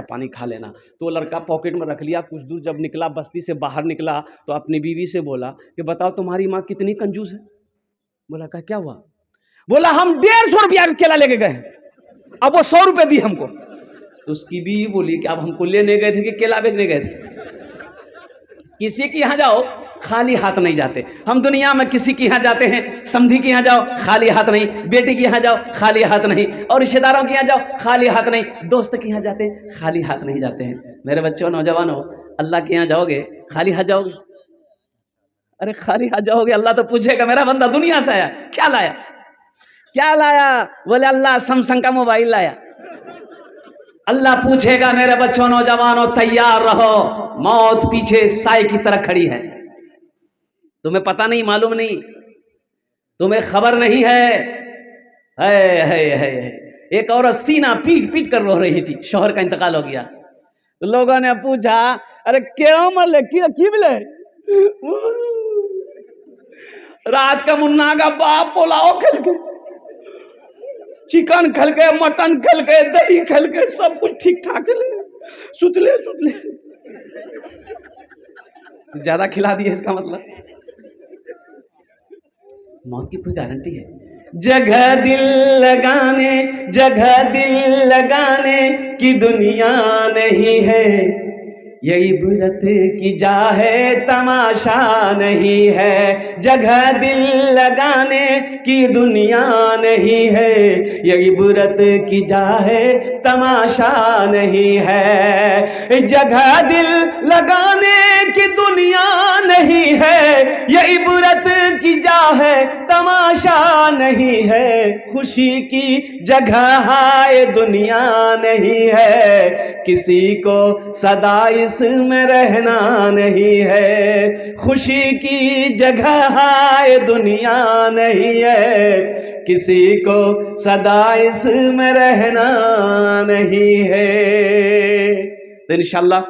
चाय पानी खा लेना। तो वो लड़का पॉकेट में रख लिया। कुछ दूर जब निकला, बस्ती से बाहर निकला, तो अपनी बीवी से बोला कि बताओ तुम्हारी माँ कितनी कंजूस है। बोला कहा क्या हुआ? बोला हम 150 रुपया का केला लेके गए, अब वो 100 रुपये दी हमको। तो उसकी बीवी बोली कि अब हमको लेने गए थे कि केला बेचने गए थे? किसी के यहाँ जाओ खाली हाथ नहीं जाते हम। दुनिया में किसी के यहाँ जाते हैं, समधी के यहाँ जाओ खाली हाथ नहीं, बेटी के यहाँ जाओ खाली हाथ नहीं, और रिश्तेदारों के यहाँ जाओ खाली हाथ नहीं, दोस्त के यहाँ जाते हैं खाली हाथ नहीं जाते हैं। मेरे बच्चों, नौजवानों, अल्लाह के यहाँ जाओगे खाली हाथ जाओगे? अरे खाली हाथ जाओगे, अल्लाह तो पूछेगा मेरा बंदा दुनिया से आया क्या लाया, क्या लाया? बोले अल्लाह सैमसंग का मोबाइल लाया। अल्लाह पूछेगा मेरे बच्चों, नौजवानों, तैयार रहो, मौत पीछे साए की तरह खड़ी है। तुम्हें पता नहीं, मालूम नहीं, तुम्हें खबर नहीं है। एक औरत सीना पीट पीट कर रो रही थी, शौहर का इंतकाल हो गया। तो लोगों ने पूछा अरे क्यों मरले, की मिले? रात का मुन्ना का बाप पुलाव खल के, चिकन खल के, मटन खल के, दही खल के, सब कुछ ठीक ठाक चले, सुतले ज्यादा खिला दिए, इसका मतलब मौत की कोई गारंटी है? जगह दिल लगाने की दुनिया नहीं है, ये इबरत की जा है तमाशा नहीं है। जगह दिल लगाने की दुनिया नहीं है, ये इबरत की जा है तमाशा नहीं है। जगह दिल लगाने की दुनिया नहीं है, ये इबरत की जा है तमाशा नहीं है। खुशी की जगह हाय दुनिया नहीं है, किसी को सदा इसमें रहना नहीं है। खुशी की जगह हाय दुनिया नहीं है, किसी को सदा इसमें रहना नहीं है। तो इंशाअल्लाह,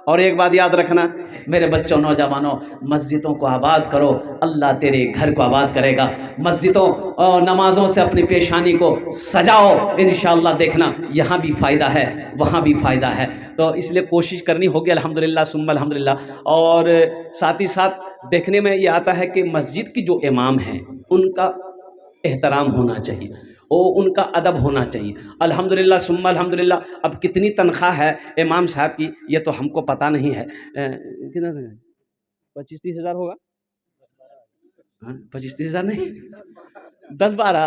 और एक बात याद रखना मेरे बच्चों, नौजवानों, मस्जिदों को आबाद करो, अल्लाह तेरे घर को आबाद करेगा। मस्जिदों और नमाजों से अपनी पेशानी को सजाओ, इंशाअल्लाह देखना यहाँ भी फ़ायदा है, वहाँ भी फ़ायदा है। तो इसलिए कोशिश करनी होगी, अल्हम्दुलिल्लाह सुम्मा अल्हम्दुलिल्लाह। और साथ ही साथ देखने में ये आता है कि मस्जिद की जो इमाम हैं उनका एहतराम होना चाहिए, उनका अदब होना चाहिए। अल्हम्दुलिल्लाह सुम्मा अल्हम्दुलिल्लाह। अब कितनी तनख्वाह है इमाम साहब की ये तो हमको पता नहीं है, कितना 25-30 हज़ार होगा? 25-30 हज़ार नहीं, 10-12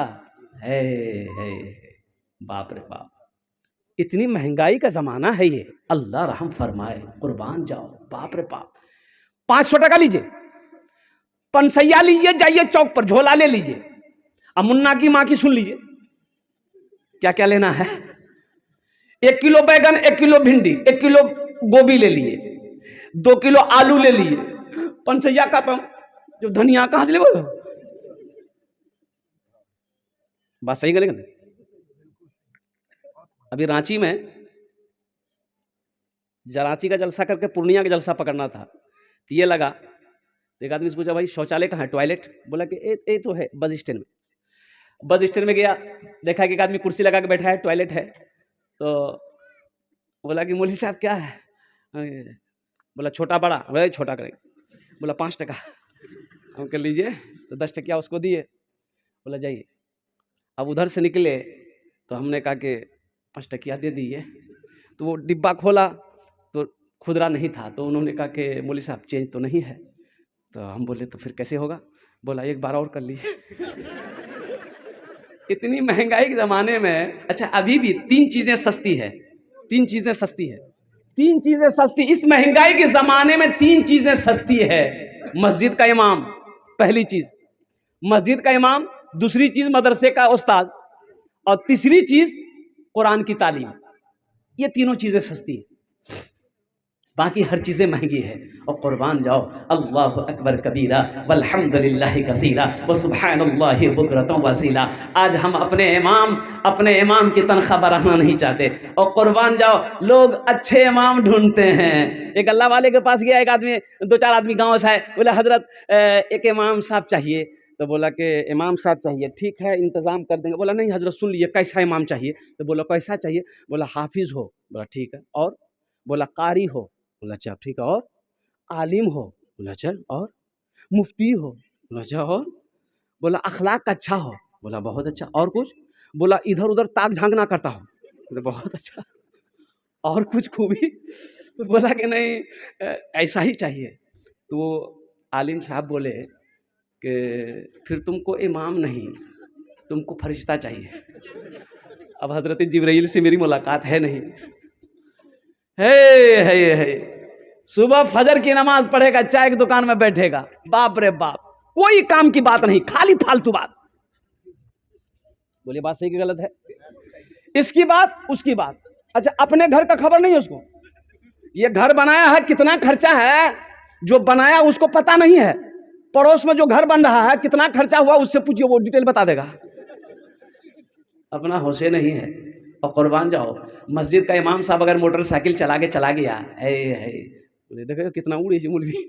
है। बाप रे बाप, इतनी महंगाई का ज़माना है ये, अल्लाह रहम फरमाए, कुर्बान जाओ। बाप रे बाप, 500 टका लीजिए, पंसैया लीजिए, जाइए चौक पर झोला ले लीजिए। अब मुन्ना की माँ की सुन लीजिए, क्या क्या लेना है। 1 किलो बैगन, 1 किलो भिंडी, 1 किलो गोभी ले लिए, 2 किलो आलू ले लिए, पंसैया का तो जो धनिया कहाँ से ले, बात सही करेगा ना? अभी रांची में रांची का जलसा करके पूर्णिया का जलसा पकड़ना था, तो ये लगा, एक आदमी से पूछा भाई शौचालय कहाँ है, टॉयलेट? बोला कि ए तो है बस स्टैंड में। बस स्टैंड में गया, देखा कि एक आदमी कुर्सी लगा के बैठा है, टॉयलेट है। तो बोला कि मौलवी साहब क्या है? बोला छोटा बड़ा? बोला छोटा करेंगे। बोला 5 टका। हम कह लीजिए, तो 10 टकिया उसको दिए। बोला जाइए। अब उधर से निकले तो हमने कहा कि 5 टकिया दे दिए। तो वो डिब्बा खोला तो खुदरा नहीं था, तो उन्होंने कहा कि मौलवी साहब चेंज तो नहीं है। तो हम बोले तो फिर कैसे होगा? बोला 1 बार और कर लीजिए। इतनी महंगाई के ज़माने में, अच्छा अभी भी 3 चीज़ें सस्ती है, 3 चीज़ें सस्ती है, 3 चीज़ें सस्ती। इस महंगाई के ज़माने में 3 चीज़ें सस्ती है। मस्जिद का इमाम पहली चीज़, मस्जिद का इमाम, दूसरी चीज़ मदरसे का उस्ताद, और तीसरी चीज़ कुरान की तालीम। ये तीनों चीज़ें सस्ती है, बाकी हर चीज़ें महंगी है। और कुर्बान जाओ, अल्लाह अकबर कबीरा वल्हम्दुलिल्लाहि कसीरा व सुब्हानल्लाहि बुकरतन वसीला। आज हम अपने इमाम की तनख्वाह बढ़ाना नहीं चाहते, और कुर्बान जाओ लोग अच्छे इमाम ढूंढते हैं। एक अल्लाह वाले के पास गया, एक आदमी, 2-4 आदमी गाँव से आए, बोले हजरत एक इमाम साहब चाहिए। तो बोला कि इमाम साहब चाहिए। ठीक है, इंतज़ाम कर देंगे। बोला नहीं हज़रत सुन लीजिए, कैसा इमाम चाहिए? तो बोला कैसा चाहिए? बोला हाफिज़ हो। बोला ठीक है, और? बोला कारी हो। बोला अच्छा ठीक है, और? आलिम हो। बोला अच्छा, और? मुफ्ती हो। बोला अच्छा, और? बोला अखलाक अच्छा हो। बोला बहुत अच्छा, और कुछ? बोला इधर उधर ताक झांक ना करता हो। बोला बहुत अच्छा, और कुछ खूबी? तो बोला कि नहीं ऐसा ही चाहिए। तो वो आलिम साहब बोले कि फिर तुमको इमाम नहीं, तुमको फरिश्ता चाहिए। अब हज़रत जिब्राइल से मेरी मुलाकात है नहीं। है सुबह फजर की नमाज पढ़ेगा, चाय की दुकान में बैठेगा, बाप रे बाप, कोई काम की बात नहीं, खाली फालतू बात। बोलिए बात सही कि गलत है? इसकी बात उसकी बात। अच्छा, अपने घर का खबर नहीं है उसको। ये घर बनाया है, कितना खर्चा है, जो बनाया उसको पता नहीं है। पड़ोस में जो घर बन रहा है कितना खर्चा हुआ उससे पूछिए, वो डिटेल बता देगा। अपना होशे नहीं है। और कुर्बान जाओ, मस्जिद का इमाम साहब अगर मोटरसाइकिल चला के चला गया है, देखो कितना उड़ी मुलवी।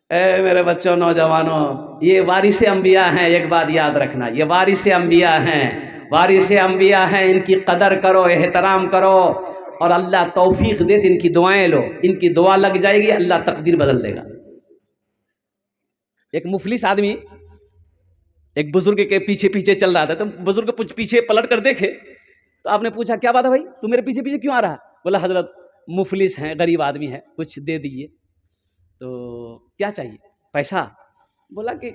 ए मेरे बच्चों, नौजवानों, ये वारिसे अंबिया हैं। एक बात याद रखना, ये वारिसे अंबिया हैं, वारिसे अंबिया हैं। इनकी कदर करो, एहतराम करो, और अल्लाह तौफीक दे तो इनकी दुआएं लो। इनकी दुआ लग जाएगी, अल्लाह तकदीर बदल देगा। एक मुफलिस आदमी एक बुजुर्ग के पीछे पीछे चल रहा था, तो बुजुर्ग पीछे पलट कर देखे, तो आपने पूछा क्या बात है भाई, तू मेरे पीछे पीछे क्यों आ रहा है? बोला हजरत मुफलिस हैं, गरीब आदमी है, कुछ दे दीजिए। तो क्या चाहिए? पैसा? बोला कि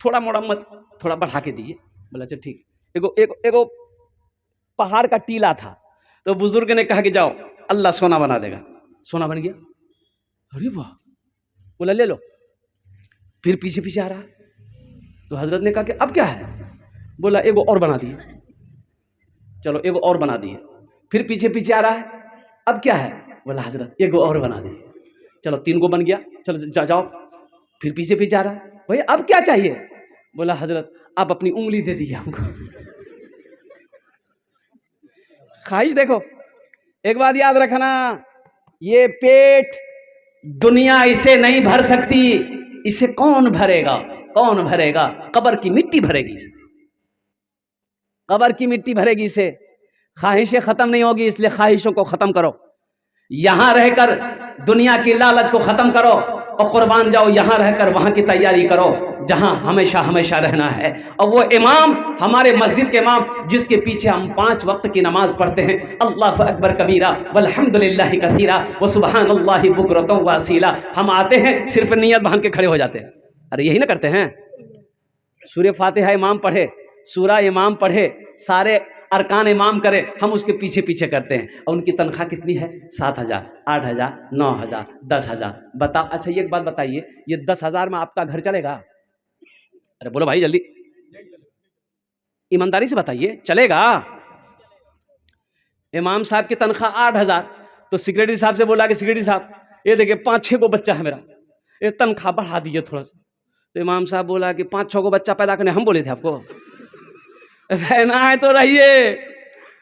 थोड़ा मोड़ा मत, थोड़ा बढ़ा के दीजिए। बोला अच्छा ठीक। एगो पहाड़ का टीला था, तो बुजुर्ग ने कहा कि जाओ, अल्लाह सोना बना देगा। सोना बन गया। अरे वाह। बोला ले लो। फिर पीछे पीछे आ रहा, तो हजरत ने कहा कि अब क्या है? बोला एगो और बना दिए। चलो एगो और बना दिए। फिर पीछे पीछे आ रहा है, अब क्या है? बोला हजरत एगो और बना दिए। चलो 3 गो बन गया, चलो जाओ। फिर पीछे पीछे आ रहा है, भाई अब क्या चाहिए? बोला हजरत आप अपनी उंगली दे दीजिए हमको। ख्वाहिश देखो। एक बात याद रखना, ये पेट दुनिया इसे नहीं भर सकती। इसे कौन भरेगा? कौन भरेगा? कब्र की मिट्टी भरेगी, कब्र की मिट्टी भरेगी इसे। ख्वाहिशें खत्म नहीं होगी, इसलिए ख्वाहिशों को खत्म करो। यहां रहकर दुनिया की लालच को खत्म करो, और कुर्बान जाओ यहां रहकर वहां की तैयारी करो जहां हमेशा हमेशा रहना है। और वो इमाम, हमारे मस्जिद के इमाम, जिसके पीछे हम 5 वक्त की नमाज पढ़ते हैं, अल्लाह अकबर कबीरा वल्हम्दुलिल्लाहि कसीरा व सुबहानल्लाहि बुकरतन व असीला। हम आते हैं सिर्फ नियत बांध के खड़े हो जाते हैं। अरे यही ना करते हैं? सूरह फातिहा इमाम पढ़े, सूरा इमाम पढ़े, सारे अरकान इमाम करे, हम उसके पीछे पीछे करते हैं। और उनकी तनख्वाह कितनी है? 7,000, 8,000, 9,000, 10,000। बताओ। अच्छा ये एक बात बताइए, ये 10,000 में आपका घर चलेगा? अरे बोलो भाई जल्दी, ईमानदारी से बताइए, चलेगा? इमाम साहब की तनख्वाह 8,000, तो सेक्रेटरी साहब से बोला कि सेक्रेटरी साहब ये देखिए 5-6 को बच्चा है मेरा, ये तनख्वाह बढ़ा दीजिए थोड़ा सा। तो इमाम साहब बोला कि 5-6 को बच्चा पैदा करने हम बोले थे आपको? रहना है तो रहिए,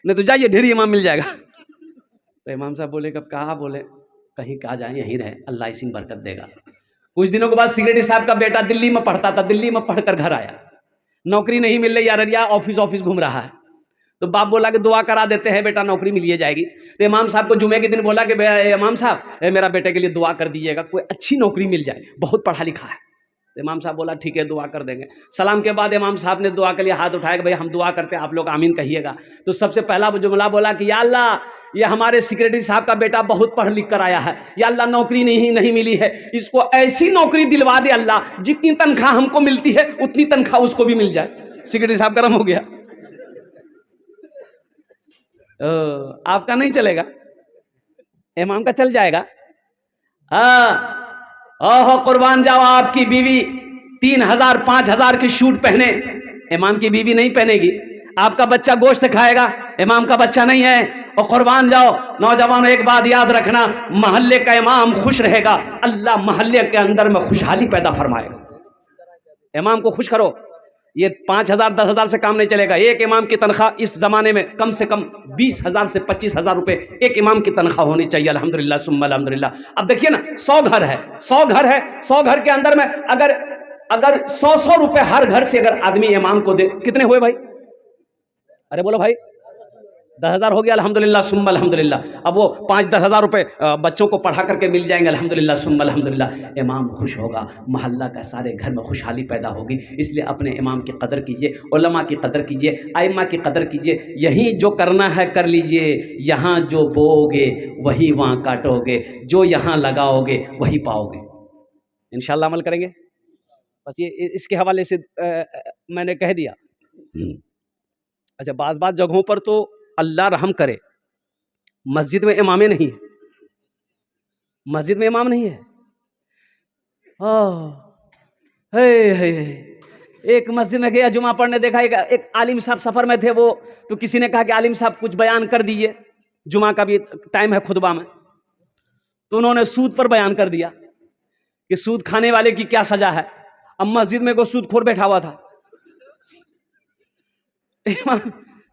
नहीं तो जाइए, ढेरी इमाम मिल जाएगा। तो इमाम साहब बोले कब कहा? बोले कहीं कहा जाए, यहीं रहे, अल्लाह इसी में बरकत देगा। कुछ दिनों के बाद सेक्रेटरी साहब का बेटा दिल्ली में पढ़ता था, दिल्ली में पढ़कर घर आया, नौकरी नहीं मिल रही, अररिया ऑफिस घूम रहा है। तो बाप बोला कि दुआ करा देते हैं, बेटा नौकरी मिल जाएगी। तो इमाम साहब को जुमे के दिन बोला कि इमाम साहब मेरा बेटे के लिए दुआ कर दीजिएगा, कोई अच्छी नौकरी मिल जाए, बहुत पढ़ा लिखा है। तो इमाम साहब बोला ठीक है दुआ कर देंगे। सलाम के बाद इमाम साहब ने दुआ के लिए हाथ उठाया कि भाई हम दुआ करते हैं, आप लोग आमीन कहिएगा। तो सबसे पहला जुमला बोला कि या अल्लाह ये हमारे सेक्रेटरी साहब का बेटा बहुत पढ़ लिख कर आया है, या अल्लाह नौकरी नहीं मिली है, इसको ऐसी नौकरी दिलवा दे अल्लाह, जितनी तनख्वाह हमको मिलती है उतनी तनख्वाह उसको भी मिल जाए। सेक्रेटरी साहब गर्म हो गया। आपका नहीं चलेगा, इमाम का चल जाएगा। ओहो कुर्बान जाओ, आपकी बीवी 3,000 5,000 की शूट पहने, इमाम की बीवी नहीं पहनेगी। आपका बच्चा गोश्त खाएगा, इमाम का बच्चा नहीं है। और कुर्बान जाओ नौजवानों, एक बात याद रखना, मोहल्ले का इमाम खुश रहेगा, अल्लाह मोहल्ले के अंदर में खुशहाली पैदा फरमाएगा। इमाम को खुश करो, ये 5,000 10,000 से काम नहीं चलेगा। एक इमाम की तनख्वाह इस ज़माने में कम से कम 20,000 से 25,000 रुपये एक इमाम की तनख्वाह होनी चाहिए। अल्हम्दुलिल्लाह सुम्मा अल्हम्दुलिल्लाह। अब देखिए ना, 100 घर है, 100 घर है, 100 घर के अंदर में अगर 100 रुपये हर घर से अगर आदमी इमाम को दे, कितने हुए भाई? अरे बोलो भाई, 10,000 हो गया। अल्हम्दुलिल्लाह सुम्मा अल्हम्दुलिल्लाह। अब वो 5-10 हज़ार रुपये बच्चों को पढ़ा करके मिल जाएंगे। अल्हम्दुलिल्लाह सुम्मा अल्हम्दुलिल्लाह। इमाम खुश होगा, मोहल्ला का सारे घर में खुशहाली पैदा होगी। इसलिए अपने इमाम की कदर कीजिए, उलमा की कदर कीजिए, आइम्मा की कदर कीजिए। यहीं जो करना है कर लीजिए, यहाँ जो बोओगे वही वहाँ काटोगे, जो यहाँ लगाओगे वही पाओगे। इंशाअल्लाह अमल करेंगे। बस ये इसके हवाले से मैंने कह दिया। अच्छा, बाज़ जगहों पर तो अल्लाह रहम करे, मस्जिद में इमाम नहीं है, मस्जिद में इमाम नहीं है। हे एक मस्जिद में गया जुमा पढ़ने, देखा एक आलिम साहब सफ़र में थे वो, तो किसी ने कहा कि आलिम साहब कुछ बयान कर दीजिए, जुमा का भी टाइम है खुतबा में। तो उन्होंने सूद पर बयान कर दिया कि सूद खाने वाले की क्या सजा है। अब मस्जिद में कोई सूदखोर बैठा हुआ था।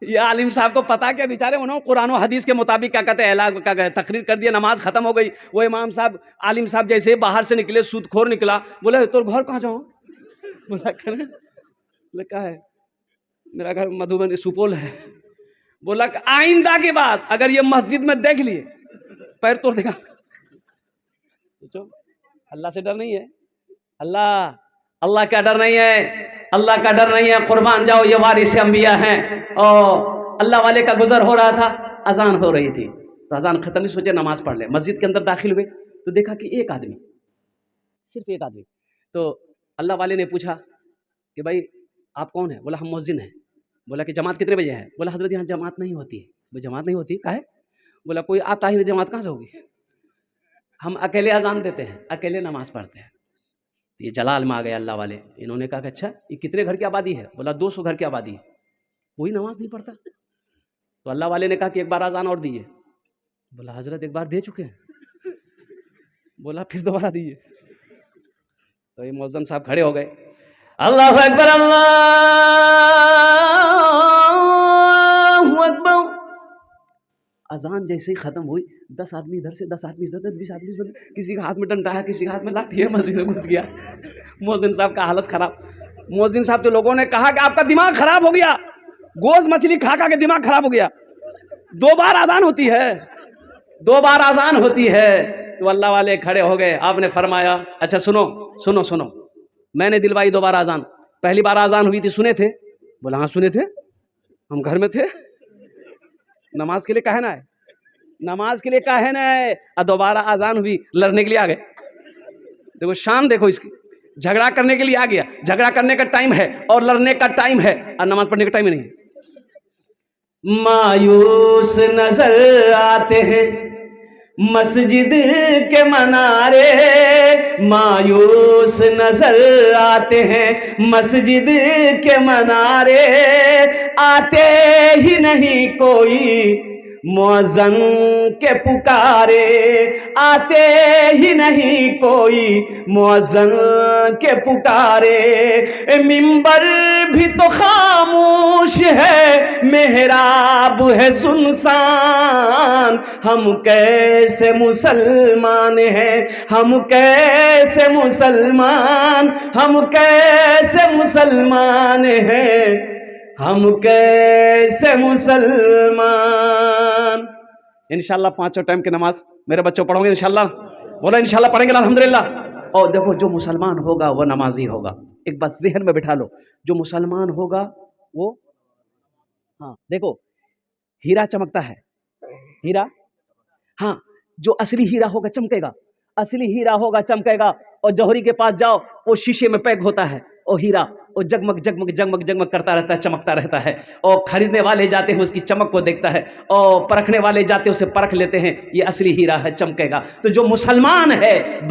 ये आलिम साहब को पता क्या, बेचारे उन्होंने कुरान और हदीस के मुताबिक क्या कहते हैं तकरीर कर दिया, नमाज खत्म हो गई। वो इमाम साहब, आलिम साहब जैसे बाहर से निकले, सूदखोर निकला, बोले तो घर कहाँ जाऊँ? बोला कहा है मेरा घर मधुबनी सुपौल है। बोला आइंदा के बाद अगर ये मस्जिद में देख लिए पैर तोड़ देगा। सोचो, अल्लाह से डर नहीं है? अल्लाह का डर नहीं है, अल्लाह का डर नहीं है। कुर्बान जाओ, ये वारिस अंबिया हैं। और अल्लाह वाले का गुजर हो रहा था, अजान हो रही थी, तो अजान खत्म नहीं, सोचे नमाज पढ़ ले। मस्जिद के अंदर दाखिल हुए तो देखा कि एक आदमी, सिर्फ एक आदमी। तो अल्लाह वाले ने पूछा कि भाई आप कौन है? बोला हम मुअज्जिन हैं। बोला कि जमात कितने बजे है? बोला हजरत यहाँ जमात नहीं होती है। वो जमात नहीं होती काहे? बोला कोई आता ही नहीं, जमात कहाँ से होगी? हम अकेले अजान देते हैं, अकेले नमाज पढ़ते हैं। ये जलाल में आ गए अल्लाह वाले। इन्होंने कहा कि अच्छा ये कितने घर की आबादी है? बोला 200 घर की आबादी है, कोई नमाज नहीं पढ़ता। तो अल्लाह वाले ने कहा कि एक बार अजान और दीजिए। बोला हजरत एक बार दे चुके हैं। बोला फिर दोबारा दीजिए। तो ये मुअज्जिन साहब खड़े हो गए, अल्लाहु अकबर अल्लाहु अकबर। अजान जैसे ही खत्म हुई, 10 आदमी इधर से, 10 आदमी इधर से, 20 आदमी इधर से, किसी के हाथ में डंडा है, किसी के हाथ में लाठी है, मस्जिद में घुस गया। मुअज्जिन साहब का हालत खराब। मुअज्जिन साहब तो लोगों ने कहा कि आपका दिमाग खराब हो गया, गोश्त मछली खा खा के दिमाग खराब हो गया। 2 बार अजान होती है, 2 बार अजान होती है। तो अल्लाह वाले खड़े हो गए। आपने फरमाया अच्छा सुनो सुनो सुनो, मैंने दिलवाई 2 बार अजान। पहली बार अजान हुई थी, सुने थे? बोला हाँ सुने थे, हम घर में थे। नमाज के लिए कहे ना है, नमाज के लिए कहे ना है। और दोबारा अजान हुई, लड़ने के लिए आ गए। देखो शान, देखो इसकी, झगड़ा करने के लिए आ गया। झगड़ा करने का टाइम है और लड़ने का टाइम है, और नमाज पढ़ने का टाइम नहीं है। मायूस नजर आते हैं मस्जिद के मनारे, मायूस नजर आते हैं मस्जिद के मनारे, आते ही नहीं कोई मुअज्जिन के पुकारे, आते ही नहीं कोई मुअज्जिन के पुकारे। मिंबर भी तो खामोश है, मेहराब है सुनसान, हम कैसे मुसलमान हैं, हम कैसे मुसलमान, हम कैसे मुसलमान हैं, हम कैसे मुसलमान। इंशाल्लाह 5 टाइम की नमाज मेरे बच्चों पढ़ोगे इंशाल्लाह? बोला इंशाल्लाह पढ़ेंगे अल्हम्दुलिल्लाह। और देखो जो मुसलमान होगा वो नमाजी होगा। एक बात ज़हन में बिठा लो, जो मुसलमान होगा वो, हाँ देखो हीरा चमकता है, हीरा, हाँ जो असली हीरा होगा चमकेगा, असली हीरा होगा चमकेगा। और जौहरी के पास जाओ, वो शीशे में पैक होता है, और हीरा वो जगमग जगमग जगमग जगमग करता रहता है, चमकता रहता है। और खरीदने वाले जाते हैं उसकी चमक को देखता है, और परखने वाले जाते हैं उसे परख लेते हैं, ये असली हीरा है, चमकेगा। तो जो मुसलमान है